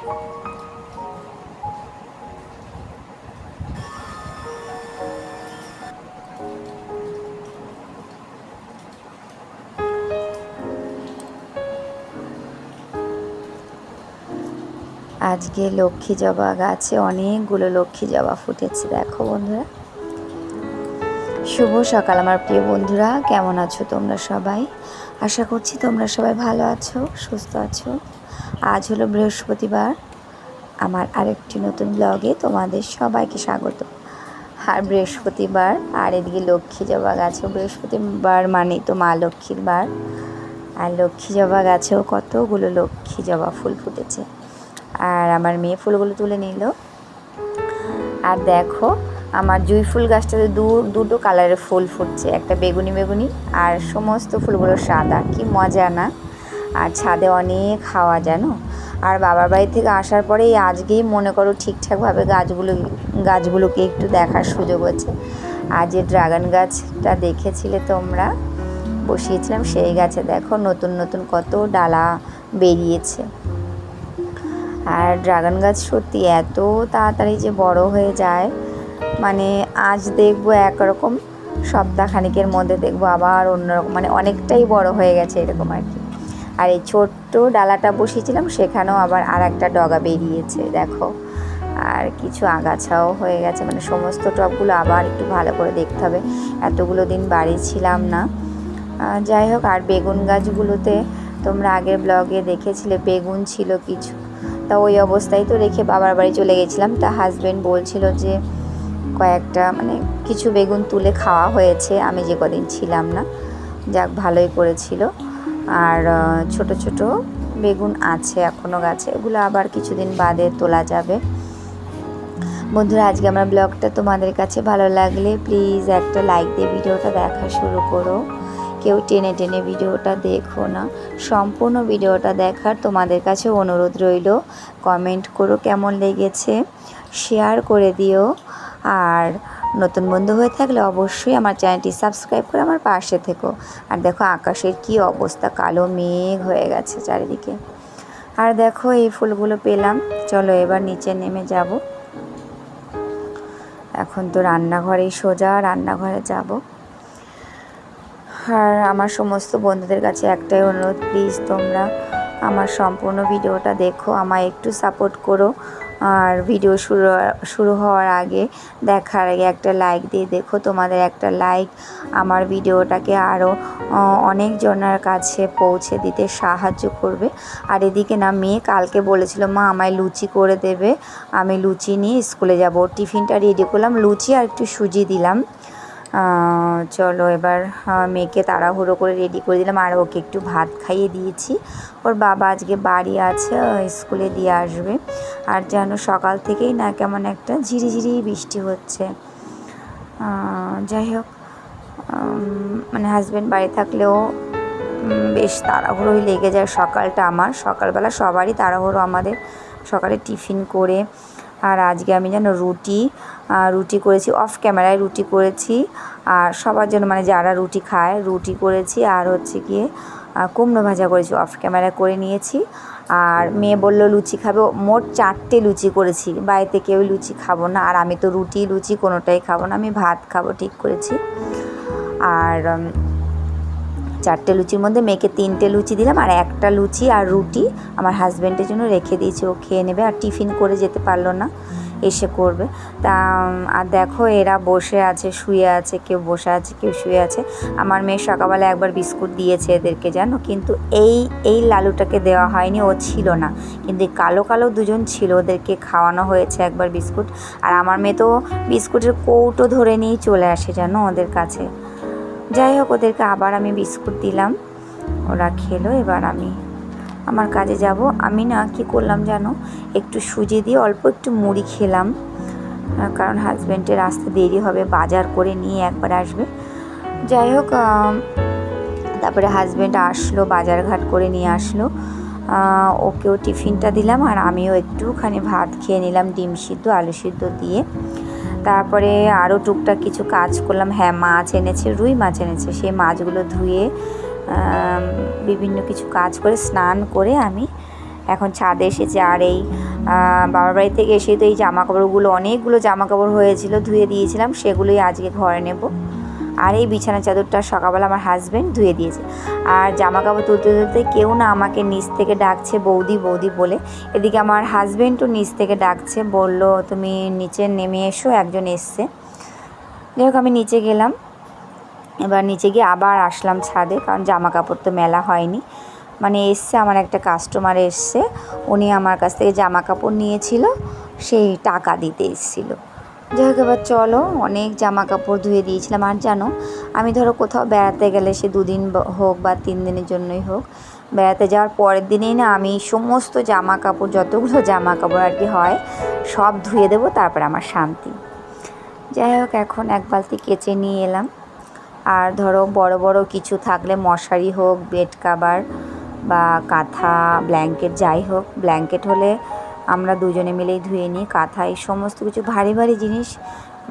আজকে লক্ষ্মী জবা গাছে অনেকগুলো লক্ষ্মী জবা ফুটেছে, দেখো বন্ধুরা। শুভ সকাল আমার প্রিয় বন্ধুরা, কেমন আছো তোমরা সবাই? আশা করছি তোমরা সবাই ভালো আছো, সুস্থ আছো। আজ হলো বৃহস্পতিবার, আমার আরেকটি নতুন ব্লগে তোমাদের সবাইকে স্বাগত। আর বৃহস্পতিবার, আর এদিকে লক্ষ্মী জবা গাছেও বৃহস্পতিবার মানেই তো মা লক্ষ্মীর বার। আর লক্ষ্মী জবা গাছেও কতগুলো লক্ষ্মী জবা ফুল ফুটেছে। আর আমার মেয়ে ফুলগুলো তুলে নিল। আর দেখো আমার জুঁই ফুল গাছটাতে দুটো কালারের ফুল ফুটছে, একটা বেগুনি বেগুনি আর সমস্ত ফুলগুলো সাদা। কি মজা না? আর ছাদে অনেক হাওয়া জানো। আর বাবার বাড়ি থেকে আসার পরেই আজকেই মনে করো ঠিকঠাকভাবে গাছগুলোকে একটু দেখার সুযোগ হচ্ছে। আর যে ড্রাগন গাছটা দেখেছিলে তোমরা, বসিয়েছিলাম, সেই গাছে দেখো নতুন নতুন কত ডালা বেরিয়েছে। আর ড্রাগন গাছ সত্যি এত তাড়াতাড়ি যে বড় হয়ে যায়, মানে আজ দেখবো একরকম, সপ্তাহখানিকের মধ্যে দেখবো আবার অন্যরকম, মানে অনেকটাই বড় হয়ে গেছে এরকম আর কি। আর এই ছোট্ট ডালাটা বসিয়েছিলাম, সেখানেও আবার আর একটা ডগা বেরিয়েছে দেখো। আর কিছু আগাছাও হয়ে গেছে, মানে সমস্ত টবগুলো আবার একটু ভালো করে দেখতে হবে, এতগুলো দিন বাড়ি ছিলাম না। যাই হোক, আর বেগুন গাছগুলোতে তোমরা আগের ব্লগে দেখেছিলে বেগুন ছিল কিছু, তা ওই অবস্থায় তো রেখে বাবার বাড়ি চলে গেছিলাম। তা হাজব্যান্ড বলছিল যে কয়েকটা মানে কিছু বেগুন তুলে খাওয়া হয়েছে আমি যে কদিন ছিলাম না, যাক ভালোই করেছিল। আর ছোট ছোট বেগুন আছে এখনও গাছে, ওগুলো আবার কিছুদিন বাদে তোলা যাবে। বন্ধুরা, আজকে আমার ব্লগটা তোমাদের কাছে ভালো লাগলে প্লিজ একটা লাইক দিয়ে ভিডিওটা দেখা শুরু করো। কেউ টেনে টেনে ভিডিওটা দেখো না, সম্পূর্ণ ভিডিওটা দেখার তোমাদের কাছে অনুরোধ রইল। কমেন্ট করো কেমন লেগেছে, শেয়ার করে দিও। আর নতুন বন্ধু হয়ে থাকলে অবশ্যই আমার চ্যানেলটি সাবস্ক্রাইব করে আমার পাশে থেকো। আর দেখো আকাশের কি অবস্থা, কালো মেঘ হয়ে গেছে চারিদিকে। আর দেখো এই ফুলগুলো পেলাম, চলো এবার নিচে নেমে যাব। এখন তো রান্নাঘরেই সোজা রান্নাঘরে যাব। আর আমার সমস্ত বন্ধুদের কাছে একটাই অনুরোধ, প্লিজ তোমরা আমার সম্পূর্ণ ভিডিওটা দেখো, আমায় একটু সাপোর্ট করো। আর ভিডিও শুরু হওয়ার আগে, দেখার আগে একটা লাইক দিয়ে দেখো। তোমাদের একটা লাইক আমার ভিডিওটাকে আরও অনেক জনের কাছে পৌঁছে দিতে সাহায্য করবে। আর এদিকে না, মেয়ে কালকে বলেছিল মা আমায় লুচি করে দেবে, আমি লুচি নিয়ে স্কুলে যাব। টিফিনটা রেডি করলাম, লুচি আর একটু সুজি দিলাম। চলো এবার মেয়েকে তাড়াহুড়ো করে রেডি করে দিলাম, আর ওকে একটু ভাত খাইয়ে দিয়েছি। ওর বাবা আজকে বাড়ি আছে, স্কুলে দিয়ে আসবে। আর যেন সকাল থেকেই না কেমন একটা ঝিরিঝিরি বৃষ্টি হচ্ছে। যাই হোক, মানে হাজব্যান্ড বাড়ি থাকলেও বেশ তাড়াহুড়োই লেগে যায় সকালটা। আমার সকালবেলা সবারই তাড়াহুড়ো, আমাদের সকালে টিফিন করে। আর আজকে আমি যেন রুটি করেছি, অফ ক্যামেরায় রুটি করেছি। আর সবার জন্য, মানে যারা রুটি খায়, রুটি করেছি। আর হচ্ছে গিয়ে কুমড়ো ভাজা করেছি, অফ ক্যামেরা করে নিয়েছি। আর মেয়ে বলল লুচি খাবে, মোট 4টে লুচি করেছি। বাড়িতে কেউ লুচি খাবো না, আর আমি তো লুচি কোনোটাই খাবো না, আমি ভাত খাবো ঠিক করেছি। আর 4টে লুচির মধ্যে মেয়েকে 3টে লুচি দিলাম, আর একটা লুচি আর রুটি আমার হাজব্যান্ডের জন্য রেখে দিয়েছি, ও খেয়ে নেবে। আর টিফিন করে যেতে পারলো না, এসে করবে। তা আর দেখো এরা বসে আছে, শুয়ে আছে, কেউ বসে আছে, কেউ শুয়ে আছে। আমার মেয়ে সকালবেলা একবার বিস্কুট দিয়েছে এদেরকে জানো, কিন্তু এই লালুটাকে দেওয়া হয়নি, ও ছিল না। কিন্তু কালো কালো দুজন ছিল, ওদেরকে খাওয়ানো হয়েছে একবার বিস্কুট। আর আমার মেয়ে তো বিস্কুটের কৌটো ধরে নিয়েই চলে আসে জানো ওদের কাছে। যাই হোক, ওদেরকে আবার আমি বিস্কুট দিলাম, ওরা খেলো। এবার আমি আমার কাজে যাব। আমি না কি করলাম জানো, একটু সুজি দিয়ে অল্প একটু মুড়ি খেলাম, কারণ হাজব্যান্ডের আসতে দেরি হবে, বাজার করে নিয়ে একবার আসবে। যাই হোক, তারপরে হাজব্যান্ড আসলো, বাজারঘাট করে নিয়ে আসলো, ওকেও টিফিনটা দিলাম। আর আমিও একটুখানি ভাত খেয়ে নিলাম, ডিম সিদ্ধ আলু সিদ্ধ দিয়ে। তারপরে আরও টুকটাক কিছু কাজ করলাম। হ্যাঁ, মাছ এনেছে, রুই মাছ এনেছে, সেই মাছগুলো ধুয়ে বিভিন্ন কিছু কাজ করে স্নান করে আমি এখন ছাদে এসেছি। আর এই বাবার বাড়ি থেকে এসে তো এই জামা কাপড়গুলো অনেকগুলো জামা কাপড় হয়েছিল, ধুয়ে দিয়েছিলাম, সেগুলোই আজকে ঘরে নেব। আর এই বিছানা চাদরটা সকালবেলা আমার হাজব্যান্ড ধুয়ে দিয়েছে। আর জামা কাপড় তুলতে তুলতে কেউ না আমাকে নিচ থেকে ডাকছে বৌদি বৌদি বলে। এদিকে আমার হাজব্যান্ডও নিচ থেকে ডাকছে, বলল তুমি নিচে নেমে এসো, একজন এসছে। যাই হোক আমি নিচে গেলাম, এবার নিচে গিয়ে আবার আসলাম ছাদে, কারণ জামা কাপড় তো মেলা হয়নি। মানে এসছে আমার একটা কাস্টমার এসছে, উনি আমার কাছ থেকে জামা কাপড় নিয়েছিল, সেই টাকা দিতে এসেছিলো। যাই হোক এবার চলো, অনেক জামা কাপড় ধুয়ে দিয়েছিলাম। আর জানো, আমি ধরো কোথাও বেড়াতে গেলে সে 2 দিন হোক বা 3 দিনের জন্যই হোক, বেড়াতে যাওয়ার পরের দিনেই না আমি সমস্ত জামা কাপড়, যতগুলো জামা কাপড় আর কি হয়, সব ধুয়ে দেবো, তারপর আমার শান্তি। যাই হোক এখন এক বালতি কেচে নিয়ে এলাম। আর ধরো বড় বড় কিছু থাকলে, মশারি হোক, বেড কাভার বা কাঁথা, ব্ল্যাঙ্কেট, যাই হোক, ব্ল্যাঙ্কেট হলে আমরা দুজনে মিলেই ধুয়ে নিই। কাঁথা, এই সমস্ত কিছু ভারী ভারী জিনিস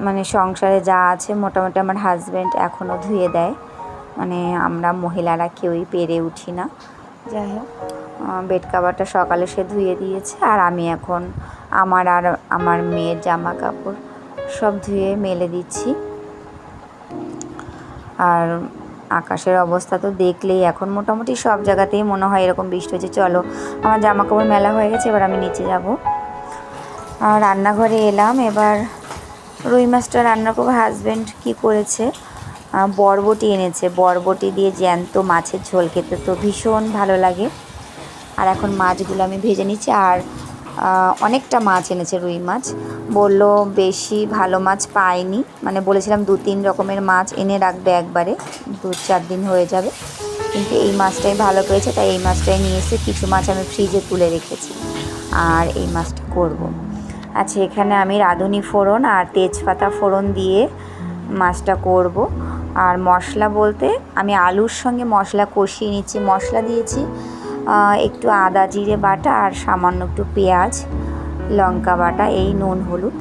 মানে সংসারে যা আছে মোটামুটি আমার হাজব্যান্ড এখনও ধুয়ে দেয়, মানে আমরা মহিলারা কেউই পেরে উঠি না। যাই হোক বেড কাভারটা সকালে সে ধুয়ে দিয়েছে, আর আমি এখন আমার আর আমার মেয়ের জামা কাপড় সব ধুয়ে মেলে দিচ্ছি। আর আকাশের অবস্থা তো দেখলেই, এখন মোটামুটি সব জায়গাতেই মনে হয় এরকম বৃষ্টি হচ্ছে। চলো, আমার জামা কাপড় মেলা হয়ে গেছে, এবার আমি নিচে যাব। আর রান্নাঘরে এলাম, এবার রুই মাছটা রান্না করবো। হাজব্যান্ড কি করেছে, বরবটি এনেছে, বরবটি দিয়ে জ্যান্ত মাছের ঝোল খেতে তো ভীষণ ভালো লাগে। আর এখন মাছগুলো আমি ভেজে নিচ্ছি। আর অনেকটা মাছ এনেছে, রুই মাছ, বললো বেশি ভালো মাছ পাইনি, মানে বলেছিলাম 2-3 রকমের মাছ এনে রাখবে, একবারে 2-4 দিন হয়ে যাবে, কিন্তু এই মাছটাই ভালো পেয়েছে, তাই এই মাছটাই নিয়ে এসে কিছু মাছ আমি ফ্রিজে তুলে রেখেছি, আর এই মাছটা করব। আচ্ছা, এখানে আমি রাঁধুনি ফোড়ন আর তেজপাতা ফোড়ন দিয়ে মাছটা করব। আর মশলা বলতে আমি আলুর সঙ্গে মশলা কষিয়ে নিচ্ছি। মশলা দিয়েছি একটু আদা জিরে বাটা, আর সামান্য একটু পেঁয়াজ লঙ্কা বাটা, এই নুন হলুদ।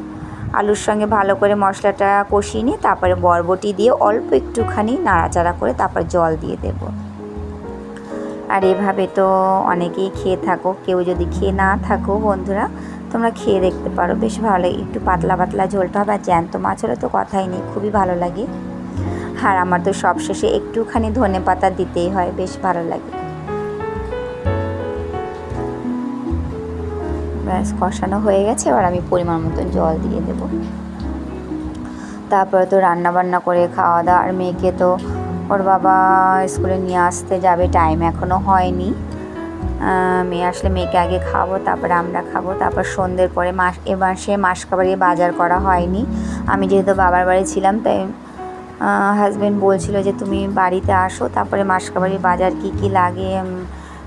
আলুর সঙ্গে ভালো করে মশলাটা কষিয়ে নিয়ে তারপরে বরবটি দিয়ে অল্প একটুখানি নাড়াচাড়া করে তারপর জল দিয়ে দেব। আর এভাবে তো অনেকেই খেয়ে থাকো, কেউ যদি খেয়ে না থাকো বন্ধুরা, তোমরা খেয়ে দেখতে পারো, বেশ ভালো লাগে। একটু পাতলা পাতলা ঝোলটা হবে, আর জ্যান্ত মাছ হলে তো কথাই নেই, খুবই ভালো লাগে। আর আমার তো সবশেষে একটুখানি ধনেপাতা দিতেই হয়, বেশ ভালো লাগে। ব্যাস কষানো হয়ে গেছে, এবার আমি পরিমাণ মতন জল দিয়ে দেব। তারপরে তো রান্না বান্না করে খাওয়া দাওয়া, আর মেয়েকে তো ওর বাবা স্কুলে নিয়ে আসতে যাবে, টাইম এখনও হয়নি। মেয়ে আসলে মেয়েকে আগে খাবো, তারপরে আমরা খাবো, তারপর সন্ধ্যের পরে এবার সে মাসকাবারি বাজার করা হয়নি। আমি যেহেতু বাবার বাড়ি ছিলাম, তাই হাজব্যান্ড বলছিল যে তুমি বাড়িতে আসো, তারপরে মাসকাবারি বাজার কি কি লাগে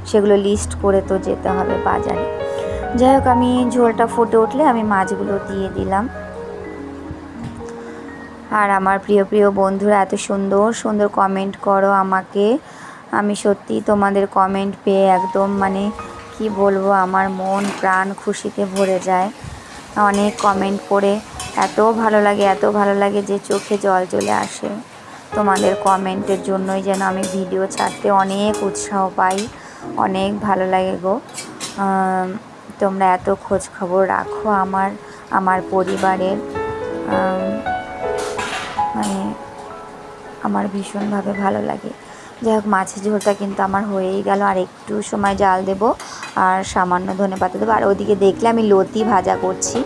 সেগুলো লিস্ট করে তো যেতে হবে বাজারে। যাই হোক আমি ঝোলটা ফুটে উঠলে আমি মাছগুলো দিয়ে দিলাম। আর আমার প্রিয় প্রিয় বন্ধুরা এত সুন্দর সুন্দর কমেন্ট করো আমাকে, আমি সত্যি তোমাদের কমেন্ট পেয়ে একদম মানে কি বলবো, আমার মন প্রাণ খুশিতে ভরে যায়। অনেক কমেন্ট করে এত ভালো লাগে, এত ভালো লাগে যে চোখে জল চলে আসে। তোমাদের কমেন্টের জন্যই যেন আমি ভিডিও ছাড়তে অনেক উৎসাহ পাই, অনেক ভালো লাগে গো। তোমরা এত খোঁজ খবর রাখো আমার পরিবারের, মানে আমার ভীষণভাবে ভালো লাগে। যাই হোক মাছের ঝোলটা কিন্তু আমার হয়েই গেল, আর একটু সময় জাল দেব, আর সামান্য ধনেপাতা দেবো। আর ওদিকে দেখলে আমি লতি ভাজা করছি,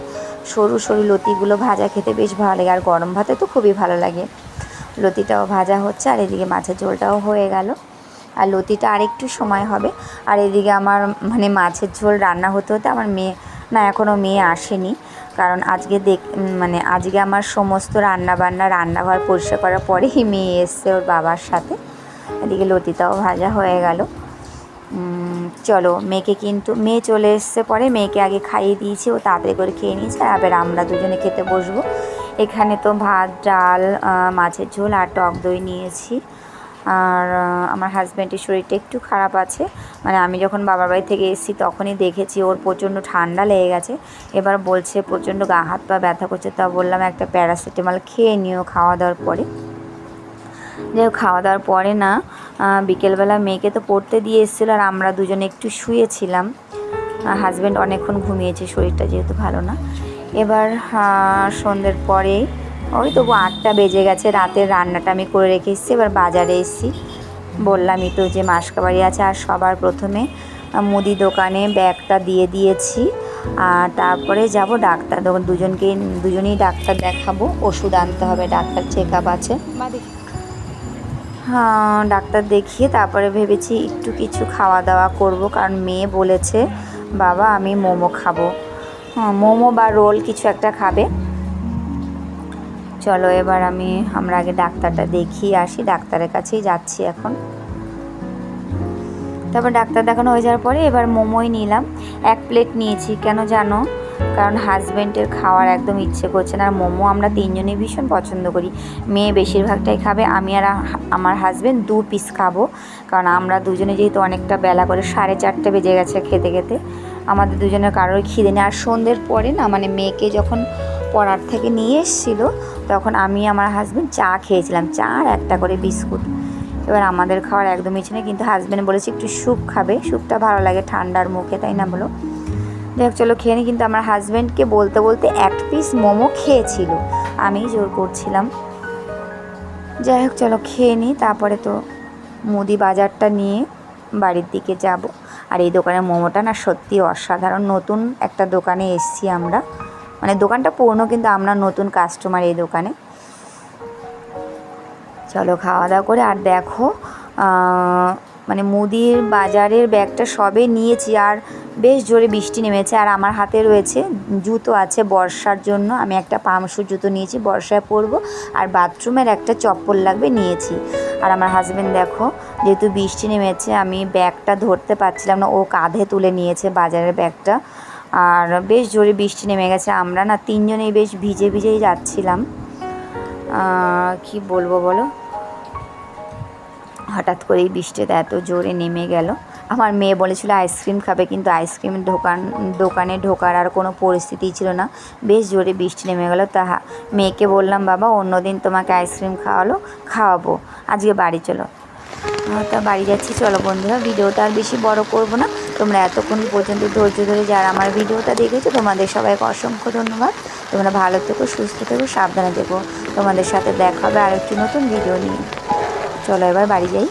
সরু সরু লতিগুলো ভাজা খেতে বেশ ভালো লাগে, আর গরম ভাতে তো খুবই ভালো লাগে। লতিটাও ভাজা হচ্ছে, আর এদিকে মাছের ঝোলটাও হয়ে গেল, আর লতিটা আরেকটু সময় হবে। আর এদিকে আমার মানে মাছের ঝোল রান্না হতে হতে আমার মেয়ে, না এখনও মেয়ে আসেনি, কারণ আজকে আমার সমস্ত রান্নাঘর পরিষ্কার করার পরেই মেয়ে এসছে ওর বাবার সাথে। এদিকে লতিটাও ভাজা হয়ে গেল। চলো মেয়ে চলে এসছে, পরে মেয়েকে আগে খাইয়ে দিয়েছি, ও তাড়াতাড়ি করে খেয়ে নিয়েছে, আর এবার আমরা দুজনে খেতে বসবো। এখানে তো ভাত ডাল মাছের ঝোল আর টক দই নিয়েছি। আর আমার হাজব্যান্ডের শরীরটা একটু খারাপ আছে, মানে আমি যখন বাবার বাড়ি থেকে এসেছি তখনই দেখেছি ওর প্রচণ্ড ঠান্ডা লেগে গেছে। এবার বলছে প্রচণ্ড গা হাত পা ব্যথা করছে, তা বললাম একটা প্যারাসিটামল খেয়ে নিও খাওয়া দাওয়ার পরে। যাই হোক খাওয়া দাওয়ার পরে না বিকেলবেলা মেয়েকে তো পড়তে দিয়ে এসেছিলো, আর আমরা দুজনে একটু শুয়েছিলাম। হাজব্যান্ড অনেকক্ষণ ঘুমিয়েছে, শরীরটা যেহেতু ভালো না। এবার সন্ধ্যের পরে ওই তবু 8টা বেজে গেছে, রাতের রান্নাটা আমি করে রেখে এসেছি। এবার বাজারে এসেছি, বললামই তো যে মাসকাবাড়ি আছে। আর সবার প্রথমে মুদি দোকানে ব্যাগটা দিয়ে দিয়েছি, আর তারপরে যাব ডাক্তার। দুজনেই ডাক্তার দেখাবো, ওষুধ আনতে হবে, ডাক্তার চেক আপ আছে। হ্যাঁ, ডাক্তার দেখিয়ে তারপরে ভেবেছি একটু কিছু খাওয়া দাওয়া করব, কারণ মেয়ে বলেছে বাবা আমি মোমো খাবো। হ্যাঁ, মোমো বা রোল কিছু একটা খাবে। চলো এবার আমরা আগে ডাক্তারটা দেখিয়ে আসি, ডাক্তারের কাছেই যাচ্ছি এখন। তারপর ডাক্তার দেখানো হয়ে যাওয়ার পরে এবার মোমোই নিলাম, 1 প্লেট নিয়েছি। কেন জানো? কারণ হাজব্যান্ডের খাওয়ার একদম ইচ্ছে করছে না। আর মোমো আমরা 3 জনেই ভীষণ পছন্দ করি। মেয়ে বেশিরভাগটাই খাবে, আমি আর আমার হাজব্যান্ড 2 পিস খাবো। কারণ আমরা দুজনে যেহেতু অনেকটা বেলা করে 4:30 বেজে গেছে খেতে খেতে, আমাদের দুজনের কারোর খিদে নেই। আর সন্ধ্যের পরে না, মানে মেয়েকে যখন পড়ার থেকে নিয়ে এসেছিলো, তখন আমি আমার হাজব্যান্ড চা খেয়েছিলাম, চা আর একটা করে বিস্কুট। এবার আমাদের খাওয়ার একদম ইচ্ছে নেই, কিন্তু হাজব্যান্ড বলেছে একটু স্যুপ খাবে, স্যুপটা ভালো লাগে ঠান্ডার মুখে, তাই না বলো? যাই হোক চলো খেয়ে নিই। কিন্তু আমার হাজব্যান্ডকে বলতে বলতে 1 পিস মোমো খেয়েছিল, আমি জোর করছিলাম। যাই হোক চলো খেয়ে নিই, তারপরে তো মুদি বাজারটা নিয়ে বাড়ির দিকে যাব। আর এই দোকানের মোমোটা না সত্যি অসাধারণ। নতুন একটা দোকানে এসেছি আমরা, মানে দোকানটা পুরনো কিন্তু আমরা নতুন কাস্টমার এই দোকানে। চলো খাওয়া দাওয়া করে। আর দেখো মানে মুদির বাজারের ব্যাগটা সবে নিয়েছি, আর বেশ জোরে বৃষ্টি নেমেছে। আর আমার হাতে রয়েছে জুতো আছে বর্ষার জন্য, আমি একটা পামশু জুতো নিয়েছি, বর্ষায় পরবো। আর বাথরুমের একটা চপ্পল লাগবে নিয়েছি। আর আমার হাজব্যান্ড দেখো, যেহেতু বৃষ্টি নেমেছে আমি ব্যাগটা ধরতে পারছিলাম না, ও কাঁধে তুলে নিয়েছে বাজারের ব্যাগটা। আর বেশ জোরে বৃষ্টি নেমে গেছে, আমরা না 3 জনেই বেশ ভিজে ভিজেই যাচ্ছিলাম। কি বলবো বলো, হঠাৎ করেই বৃষ্টিটা এত জোরে নেমে গেল। আমার মেয়ে বলেছিল আইসক্রিম খাবে, কিন্তু আইসক্রিম দোকানে ঢোকার আর কোনো পরিস্থিতিই ছিল না, বেশ জোরে বৃষ্টি নেমে গেল। মেয়েকে বললাম বাবা অন্যদিন তোমাকে আইসক্রিম খাওয়াবো, আজকে বাড়ি চলো। তা বাড়ি যাচ্ছি। চলো বন্ধুরা, ভিডিওটা আর বেশি বড় করব না। তোমরা এতক্ষণ পর্যন্ত ধৈর্য ধরে যারা আমার ভিডিওটা দেখেছো, তোমাদের সবাইকে অসংখ্য ধন্যবাদ। তোমরা ভালো থেকো, সুস্থ থেকো, সাবধানে থেকো। তোমাদের সাথে দেখা হবে আর একটি নতুন ভিডিও নিয়ে। চলো এবার বাড়ি যাই।